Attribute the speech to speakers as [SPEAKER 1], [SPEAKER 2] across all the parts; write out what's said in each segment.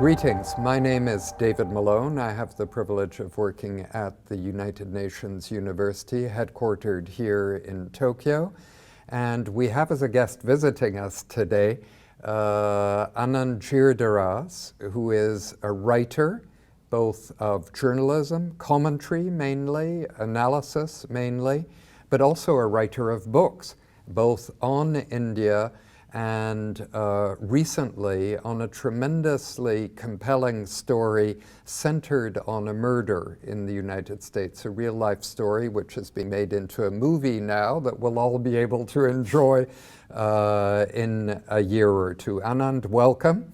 [SPEAKER 1] Greetings, my name is David Malone. I have the privilege of working at the United Nations University, headquartered here in Tokyo. And we have as a guest visiting us today, Anand Giridharadas, who is a writer, both of journalism, commentary mainly, analysis mainly, but also a writer of books, both on India and recently on a tremendously compelling story centered on a murder in the United States, a real-life story which has been made into a movie now that we'll all be able to enjoy in a year or two. Anand, welcome.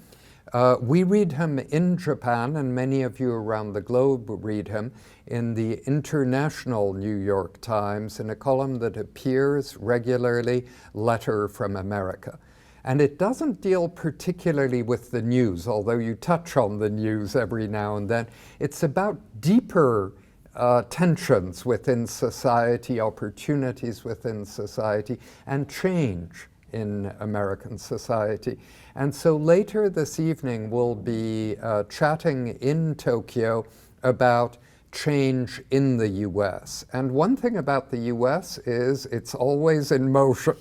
[SPEAKER 1] We read him in Japan, and many of you around the globe read him in the International New York Times in a column that appears regularly, Letter from America. And it doesn't deal particularly with the news, although you touch on the news every now and then. It's about deeper tensions within society, opportunities within society, and change in American society. And so later this evening, we'll be chatting in Tokyo about change in the US. And one thing about the US is it's always in motion.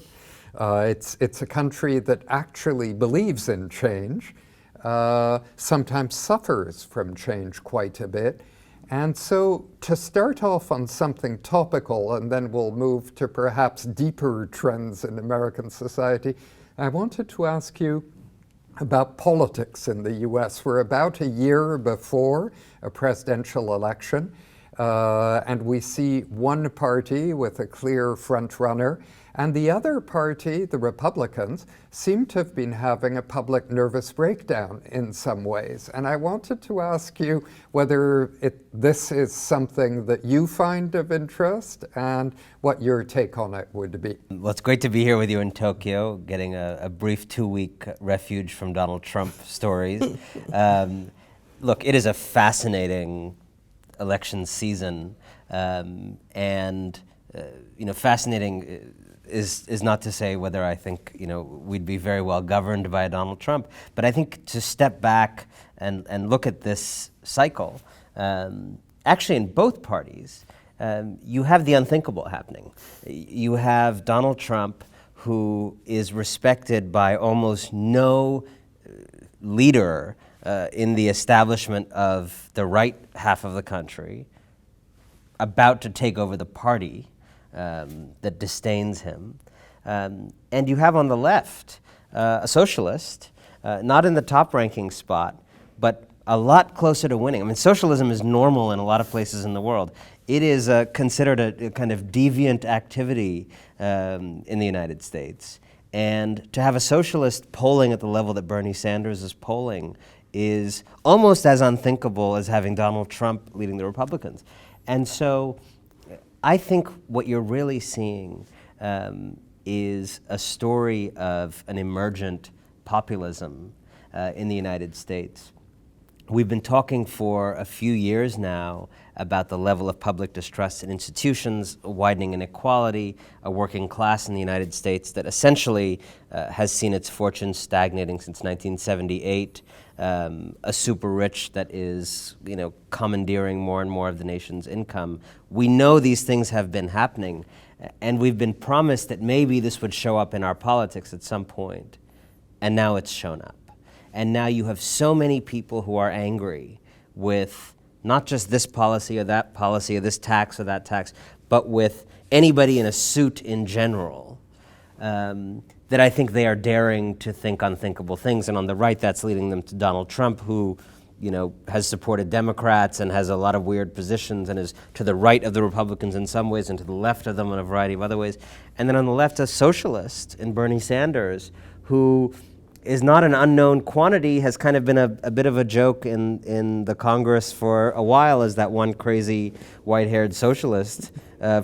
[SPEAKER 1] It's a country that actually believes in change, sometimes suffers from change quite a bit. And so to start off on something topical, and then we'll move to perhaps deeper trends in American society, I wanted to ask you about politics in the US. We're about a year before a presidential election, and we see one party with a clear front runner, and the other party, the Republicans, seem to have been having a public nervous breakdown in some ways. And I wanted to ask you whether this is something that you find of interest and what your take on it would be.
[SPEAKER 2] Well, it's great to be here with you in Tokyo, getting a brief 2-week refuge from Donald Trump stories. Look, it is a fascinating election season, and fascinating is not to say whether I think we'd be very well governed by Donald Trump, but I think to step back and look at this cycle, actually in both parties, you have the unthinkable happening. You have Donald Trump, who is respected by almost no leader in the establishment of the right half of the country, about to take over the party that disdains him. And you have on the left a socialist, not in the top-ranking spot, but a lot closer to winning. I mean, socialism is normal in a lot of places in the world. It is considered a kind of deviant activity in the United States. And to have a socialist polling at the level that Bernie Sanders is polling is almost as unthinkable as having Donald Trump leading the Republicans. And so I think what you're really seeing is a story of an emergent populism in the United States. We've been talking for a few years now about the level of public distrust in institutions, widening inequality, a working class in the United States that essentially has seen its fortunes stagnating since 1978, a super rich that is commandeering more and more of the nation's income. We know these things have been happening, and we've been promised that maybe this would show up in our politics at some point, and now it's shown up. And now you have so many people who are angry with not just this policy or that policy or this tax or that tax, but with anybody in a suit in general, that I think they are daring to think unthinkable things. And on the right, that's leading them to Donald Trump, who has supported Democrats and has a lot of weird positions and is to the right of the Republicans in some ways and to the left of them in a variety of other ways. And then on the left, a socialist in Bernie Sanders, who is not an unknown quantity, has kind of been a bit of a joke in the Congress for a while as that one crazy white-haired socialist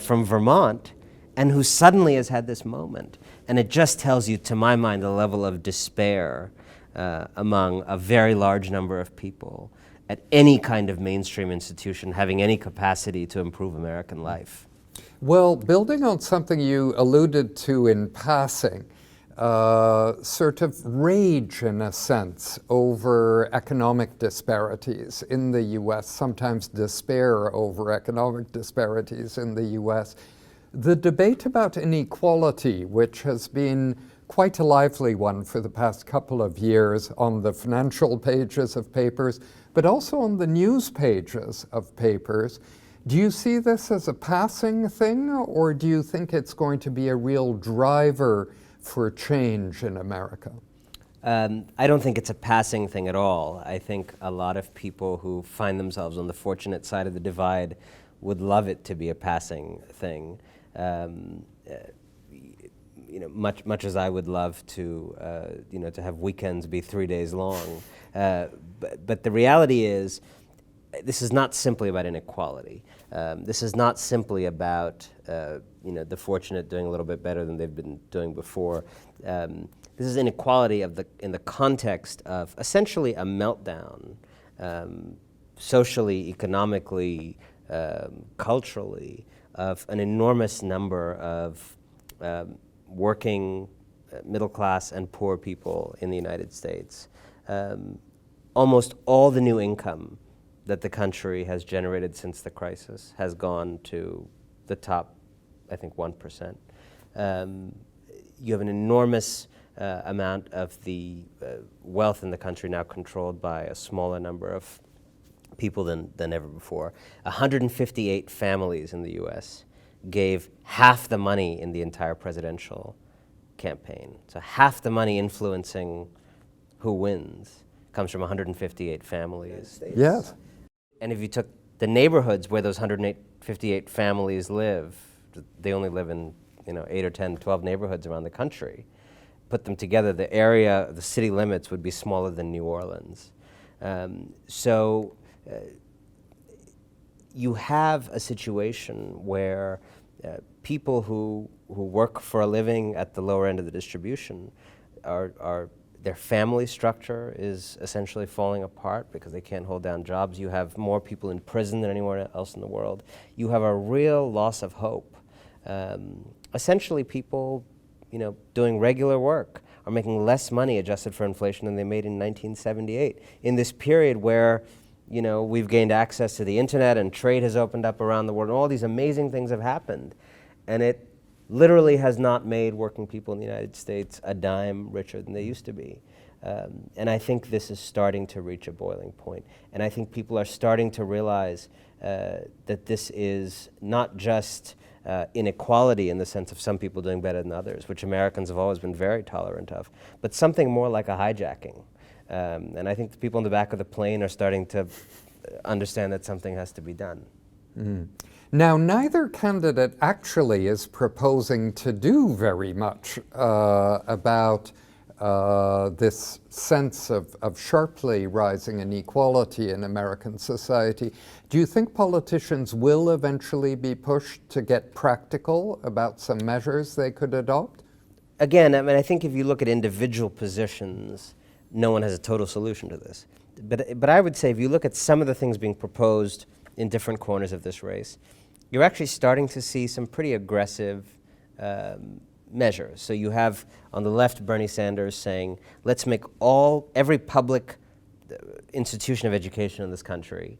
[SPEAKER 2] from Vermont, and who suddenly has had this moment. And it just tells you, to my mind, the level of despair among a very large number of people at any kind of mainstream institution having any capacity to improve American life.
[SPEAKER 1] Well, building on something you alluded to in passing, sort of rage, in a sense, over economic disparities in the U.S., sometimes despair over economic disparities in the U.S. The debate about inequality, which has been quite a lively one for the past couple of years on the financial pages of papers, but also on the news pages of papers, do you see this as a passing thing, or do you think it's going to be a real driver for change in America?
[SPEAKER 2] I don't think it's a passing thing at all. I think a lot of people who find themselves on the fortunate side of the divide would love it to be a passing thing. Much as I would love to, to have weekends be 3 days long. But the reality is, this is not simply about inequality. This is not simply about the fortunate doing a little bit better than they've been doing before. This is inequality in the context of essentially a meltdown, socially, economically, culturally, of an enormous number of working, middle class, and poor people in the United States. Almost all the new income that the country has generated since the crisis has gone to the top, I think, 1%. You have an enormous amount of the wealth in the country now controlled by a smaller number of people than ever before. 158 families in the US gave half the money in the entire presidential campaign. So half the money influencing who wins comes from 158 families.
[SPEAKER 1] Yes.
[SPEAKER 2] And if you took the neighborhoods where those 158 families live, they only live in 8 or 10, 12 neighborhoods around the country, put them together, the area, the city limits would be smaller than New Orleans. You have a situation where people who work for a living at the lower end of the distribution their family structure is essentially falling apart because they can't hold down jobs. You have more people in prison than anywhere else in the world. You have a real loss of hope. Essentially, people, doing regular work are making less money adjusted for inflation than they made in 1978. In this period where, we've gained access to the internet and trade has opened up around the world, and all these amazing things have happened, and it literally has not made working people in the United States a dime richer than they used to be. And I think this is starting to reach a boiling point. And I think people are starting to realize that this is not just inequality in the sense of some people doing better than others, which Americans have always been very tolerant of, but something more like a hijacking. And I think the people in the back of the plane are starting to understand that something has to be done.
[SPEAKER 1] Mm. Now, neither candidate actually is proposing to do very much about this sense of sharply rising inequality in American society. Do you think politicians will eventually be pushed to get practical about some measures they could adopt?
[SPEAKER 2] Again, I think if you look at individual positions, no one has a total solution to this. But I would say if you look at some of the things being proposed in different corners of this race, you're actually starting to see some pretty aggressive measures. So you have on the left Bernie Sanders saying, let's make every public institution of education in this country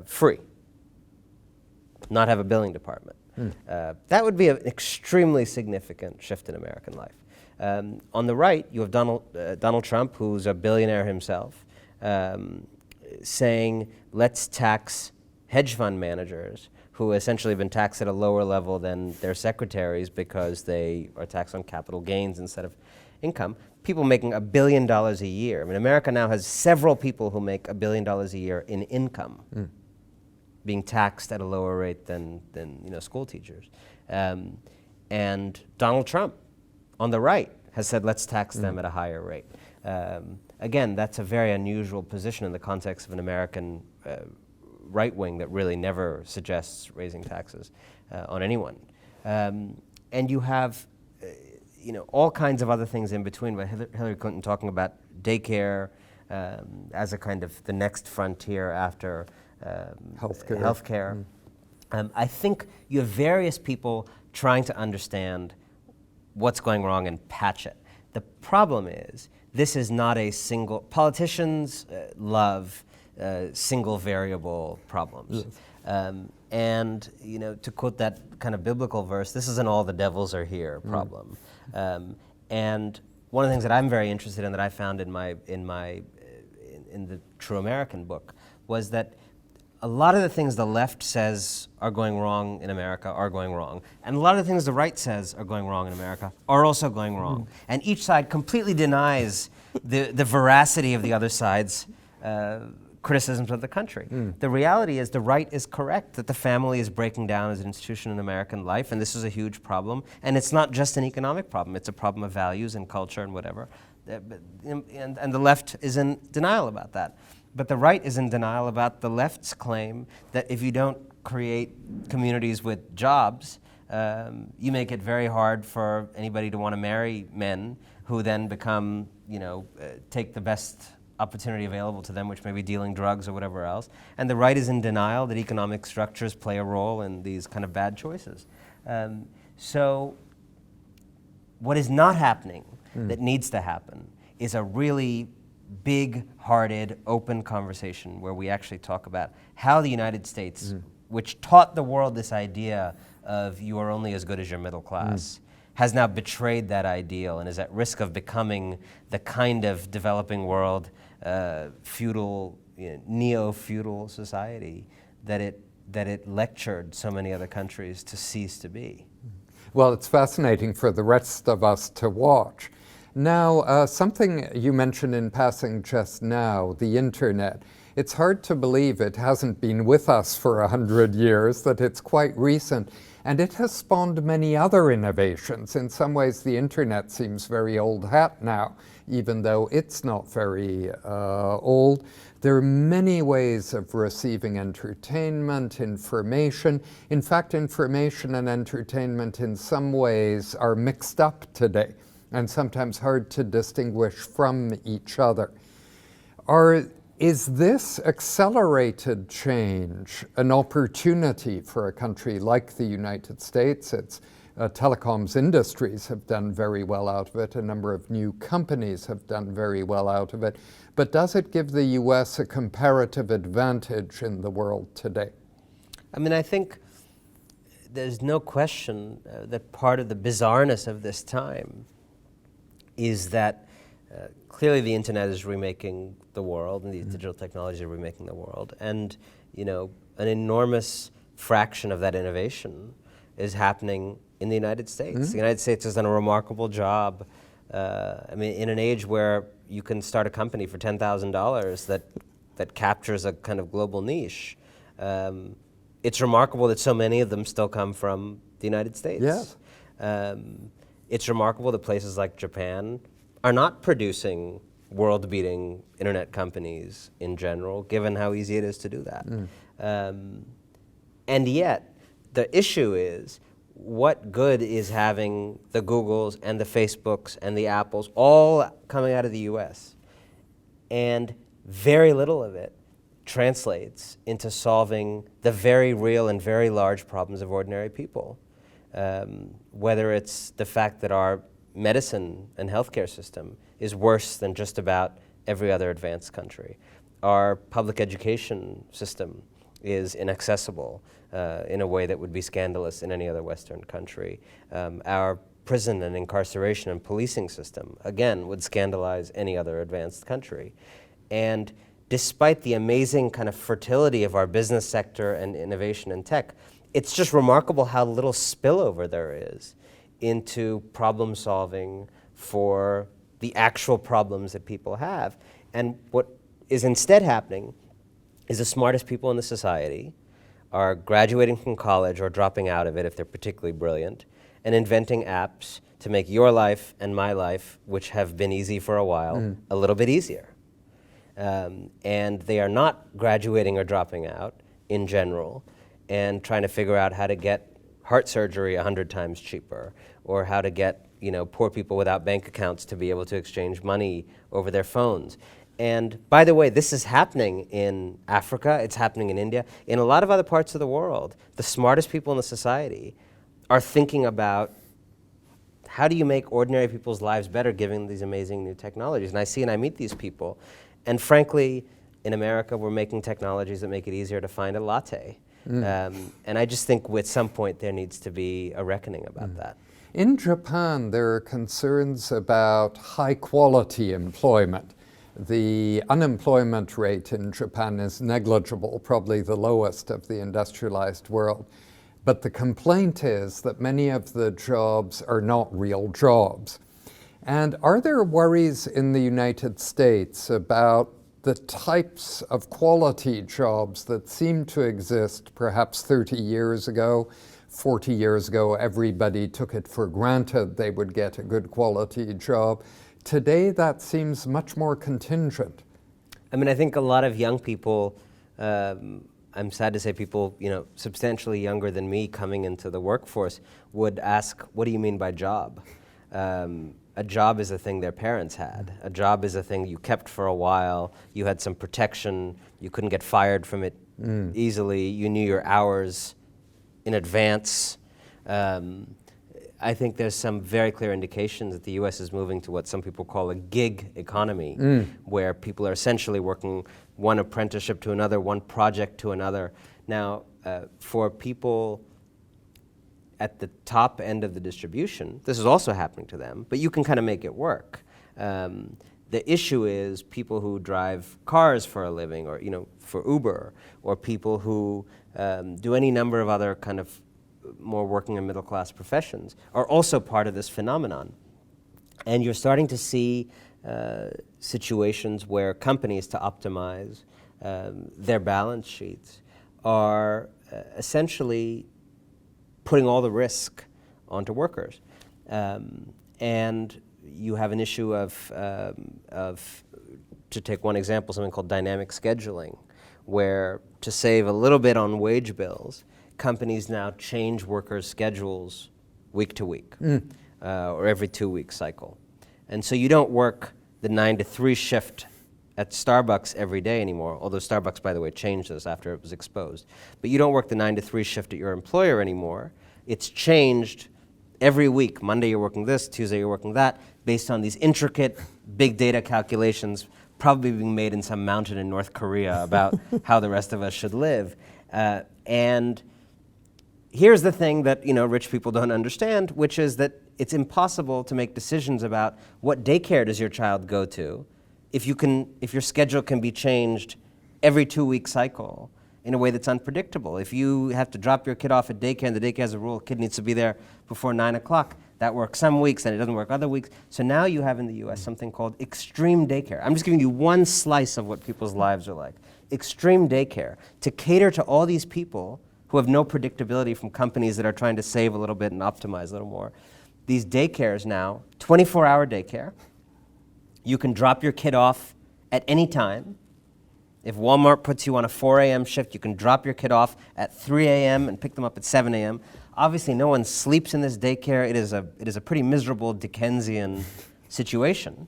[SPEAKER 2] free, not have a billing department. That would be an extremely significant shift in American life. On the right, you have Donald Trump, who's a billionaire himself, saying, let's tax hedge fund managers who essentially have been taxed at a lower level than their secretaries because they are taxed on capital gains instead of income. People making $1 billion a year. I mean, America now has several people who make $1 billion a year in income being taxed at a lower rate than school teachers. And Donald Trump, on the right, has said, let's tax them at a higher rate. Again, that's a very unusual position in the context of an American right wing that really never suggests raising taxes on anyone. And you have all kinds of other things in between, but Hillary Clinton talking about daycare as a kind of the next frontier after healthcare. I think you have various people trying to understand what's going wrong and patch it. The problem is, this is not a single, politicians love single variable problems.
[SPEAKER 1] Yes.
[SPEAKER 2] And to quote that kind of biblical verse, this is an all the devils are here problem. And one of the things that I'm very interested in that I found in the True American book was that a lot of the things the left says are going wrong in America are going wrong. And a lot of the things the right says are going wrong in America are also going wrong. And each side completely denies the veracity of the other side's criticisms of the country. The reality is the right is correct that the family is breaking down as an institution in American life, and this is a huge problem. And it's not just an economic problem, it's a problem of values and culture and whatever. And the left is in denial about that. But the right is in denial about the left's claim that if you don't create communities with jobs, you make it very hard for anybody to want to marry men who then become, take the best opportunity available to them, which may be dealing drugs or whatever else. And the right is in denial that economic structures play a role in these kind of bad choices. So what is not happening that needs to happen is a really big-hearted, open conversation where we actually talk about how the United States, which taught the world this idea of you are only as good as your middle class, has now betrayed that ideal and is at risk of becoming the kind of developing world, feudal, neo-feudal society that it lectured so many other countries to cease to be.
[SPEAKER 1] Well, it's fascinating for the rest of us to watch. Now, something you mentioned in passing just now, the internet. It's hard to believe it hasn't been with us for 100 years, that it's quite recent. And it has spawned many other innovations. In some ways, the internet seems very old hat now, even though it's not very old. There are many ways of receiving entertainment, information. In fact, information and entertainment in some ways are mixed up today, and sometimes hard to distinguish from each other. Is this accelerated change an opportunity for a country like the United States? Its telecoms industries have done very well out of it. A number of new companies have done very well out of it. But does it give the US a comparative advantage in the world today?
[SPEAKER 2] I mean, I think there's no question that part of the bizarreness of this time is that clearly the internet is remaking the world, and these digital technologies are remaking the world, and an enormous fraction of that innovation is happening in the United States. The United States has done a remarkable job. I mean, in an age where you can start a company for $10,000 that captures a kind of global niche, it's remarkable that so many of them still come from the United States.
[SPEAKER 1] Yes.
[SPEAKER 2] It's remarkable that places like Japan are not producing world-beating internet companies in general, given how easy it is to do that. And yet, the issue is, what good is having the Googles and the Facebooks and the Apples all coming out of the US? And very little of it translates into solving the very real and very large problems of ordinary people. Whether it's the fact that our medicine and healthcare system is worse than just about every other advanced country. Our public education system is inaccessible in a way that would be scandalous in any other Western country. Our prison and incarceration and policing system, again, would scandalize any other advanced country. And despite the amazing kind of fertility of our business sector and innovation and tech, it's just remarkable how little spillover there is into problem solving for the actual problems that people have. And what is instead happening is the smartest people in the society are graduating from college or dropping out of it if they're particularly brilliant, and inventing apps to make your life and my life, which have been easy for a while, a little bit easier. And they are not graduating or dropping out in general and trying to figure out how to get heart surgery 100 times cheaper, or how to get poor people without bank accounts to be able to exchange money over their phones. And by the way, this is happening in Africa, it's happening in India, in a lot of other parts of the world. The smartest people in the society are thinking about how do you make ordinary people's lives better given these amazing new technologies? And I see and I meet these people. And frankly, in America, we're making technologies that make it easier to find a latte. And I just think at some point there needs to be a reckoning about that.
[SPEAKER 1] In Japan, there are concerns about high-quality employment. The unemployment rate in Japan is negligible, probably the lowest of the industrialized world. But the complaint is that many of the jobs are not real jobs. And are there worries in the United States about the types of quality jobs that seem to exist perhaps 30 years ago? 40 years ago, everybody took it for granted they would get a good quality job. Today, that seems much more contingent.
[SPEAKER 2] I mean, I think a lot of young people, I'm sad to say people, substantially younger than me coming into the workforce would ask, what do you mean by job? A job is a thing their parents had. A job is a thing you kept for a while. You had some protection. You couldn't get fired from it easily. You knew your hours in advance. I think there's some very clear indications that the U.S. is moving to what some people call a gig economy, where people are essentially working one apprenticeship to another, one project to another. Now, for people at the top end of the distribution, this is also happening to them, but you can kind of make it work. The issue is people who drive cars for a living, or for Uber, or people who do any number of other kind of more working and middle class professions are also part of this phenomenon. And you're starting to see situations where companies, to optimize their balance sheets, are essentially putting all the risk onto workers. And you have an issue of, to take one example, something called dynamic scheduling, where to save a little bit on wage bills, companies now change workers' schedules week to week, or every 2-week cycle. And so you don't work the 9 to 3 shift at Starbucks every day anymore, although Starbucks, by the way, changed this after it was exposed. But you don't work the 9 to 3 shift at your employer anymore. It's changed every week. Monday you're working this, Tuesday you're working that, based on these intricate big data calculations probably being made in some mountain in North Korea about how the rest of us should live. And here's the thing that rich people don't understand, which is that it's impossible to make decisions about what daycare does your child go to if your schedule can be changed every 2-week cycle in a way that's unpredictable. If you have to drop your kid off at daycare and the daycare has a rule, kid needs to be there before 9 o'clock, that works some weeks and it doesn't work other weeks. So now you have in the US something called extreme daycare. I'm just giving you one slice of what people's lives are like. Extreme daycare, to cater to all these people who have no predictability from companies that are trying to save a little bit and optimize a little more. These daycares now, 24-hour daycare. You can drop your kid off at any time. If Walmart puts you on a 4 a.m. shift, you can drop your kid off at 3 a.m. and pick them up at 7 a.m. Obviously, no one sleeps in this daycare. It is a pretty miserable Dickensian situation,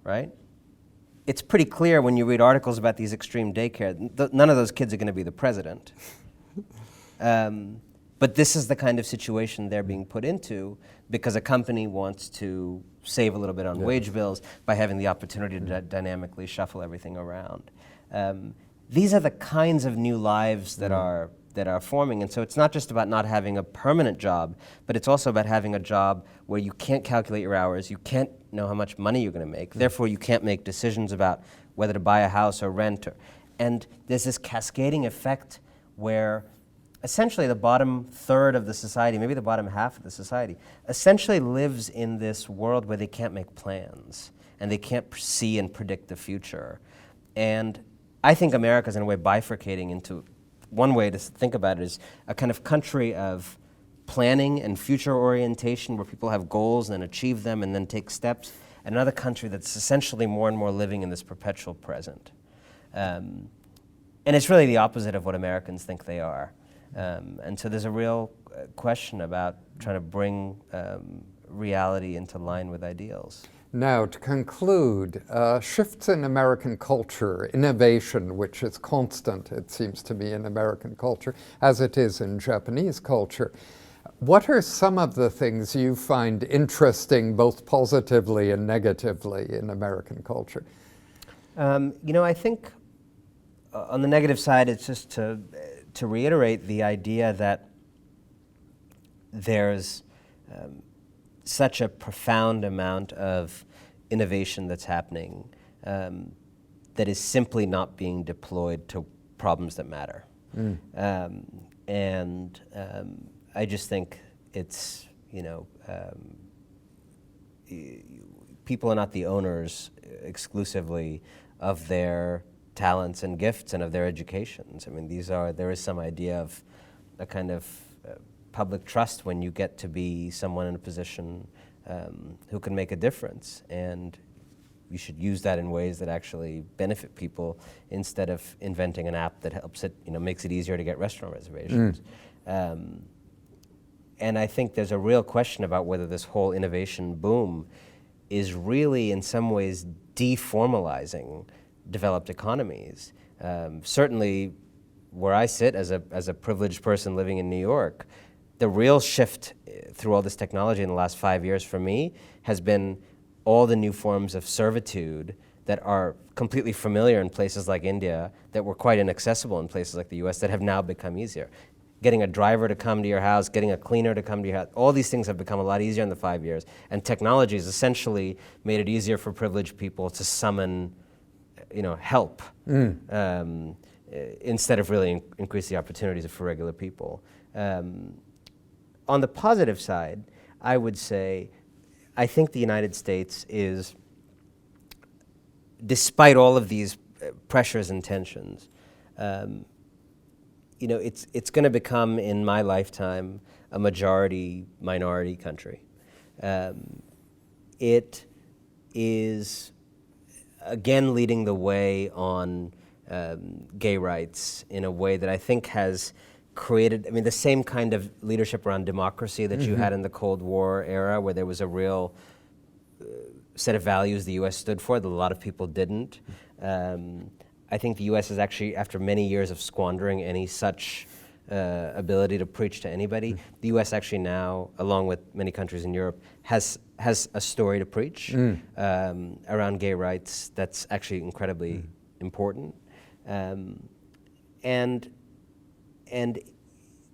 [SPEAKER 2] right? It's pretty clear when you read articles about these extreme daycare, none of those kids are going to be the president. But this is the kind of situation they're being put into because a company wants to save a little bit on wage bills by having the opportunity to dynamically shuffle everything around. These are the kinds of new lives that are forming, and so it's not just about not having a permanent job, but it's also about having a job where you can't calculate your hours, you can't know how much money you're going to make, therefore you can't make decisions about whether to buy a house or rent. And there's this cascading effect where essentially the bottom third of the society, maybe the bottom half of the society, essentially lives in this world where they can't make plans and they can't see and predict the future. And I think America's in a way bifurcating into, one way to think about it is a kind of country of planning and future orientation where people have goals and achieve them and then take steps, and another country that's essentially more and more living in this perpetual present. And it's really the opposite of what Americans think they are. And so there's a real question about trying to bring reality into line with ideals.
[SPEAKER 1] Now, to conclude, shifts in American culture, innovation, which is constant, it seems to me, in American culture, as it is in Japanese culture. What are some of the things you find interesting, both positively and negatively, in American culture?
[SPEAKER 2] I think on the negative side, it's just to reiterate the idea that there's such a profound amount of innovation that's happening that is simply not being deployed to problems that matter. I just think it's, people are not the owners exclusively of their talents and gifts and of their educations. I mean, there is some idea of a kind of public trust when you get to be someone in a position who can make a difference, and you should use that in ways that actually benefit people instead of inventing an app that helps it, makes it easier to get restaurant reservations. And I think there's a real question about whether this whole innovation boom is really in some ways deformalizing developed economies. Certainly where I sit as a privileged person living in New York, the real shift through all this technology in the last 5 years for me has been all the new forms of servitude that are completely familiar in places like India, that were quite inaccessible in places like the US, that have now become easier. Getting a driver to come to your house, getting a cleaner to come to your house, all these things have become a lot easier in the 5 years. And technology has essentially made it easier for privileged people to summon, help, instead of really increase the opportunities for regular people. On the positive side, I would say, I think the United States is, despite all of these pressures and tensions, it's going to become, in my lifetime, a majority-minority country. It is, again, leading the way on gay rights in a way that I think has created, the same kind of leadership around democracy that you had in the Cold War era, where there was a real set of values the U.S. stood for that a lot of people didn't. I think the U.S. is actually, after many years of squandering any such ability to preach to anybody, the U.S. actually now, along with many countries in Europe, has a story to preach around gay rights that's actually incredibly important. And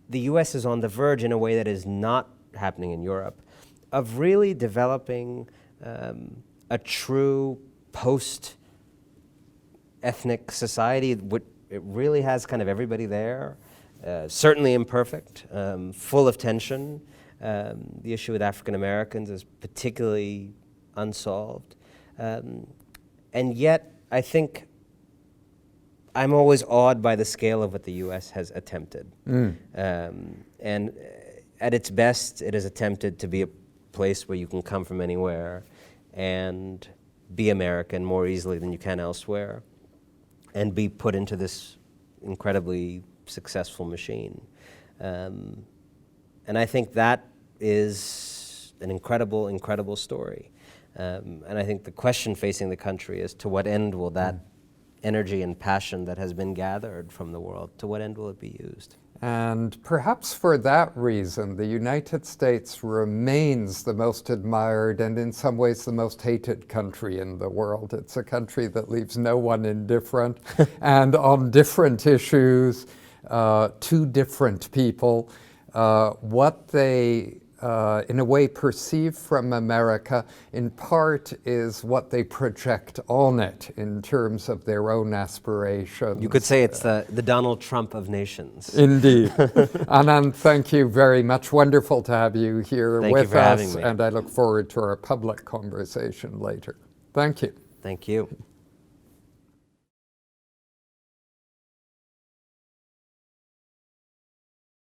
[SPEAKER 2] the U.S. is on the verge, in a way that is not happening in Europe, of really developing a true post-ethnic society. It really has kind of everybody there, certainly imperfect, full of tension. The issue with African Americans is particularly unsolved. And yet, I think I'm always awed by the scale of what the U.S. has attempted. And at its best, it has attempted to be a place where you can come from anywhere and be American more easily than you can elsewhere, and be put into this incredibly successful machine. And I think that is an incredible, incredible story. And I think the question facing the country is, to what end will that energy and passion that has been gathered from the world, to what end will it be used?
[SPEAKER 1] And perhaps for that reason, the United States remains the most admired and in some ways the most hated country in the world. It's a country that leaves no one indifferent, and on different issues, to different people, what they in a way perceive from America, in part, is what they project on it in terms of their own aspirations.
[SPEAKER 2] You could say it's the Donald Trump of nations.
[SPEAKER 1] Indeed. Anand, thank you very much. Wonderful to have you here
[SPEAKER 2] Thank
[SPEAKER 1] with
[SPEAKER 2] you for
[SPEAKER 1] us,
[SPEAKER 2] having me.
[SPEAKER 1] and I look forward to our public conversation later. Thank you.
[SPEAKER 2] Thank you.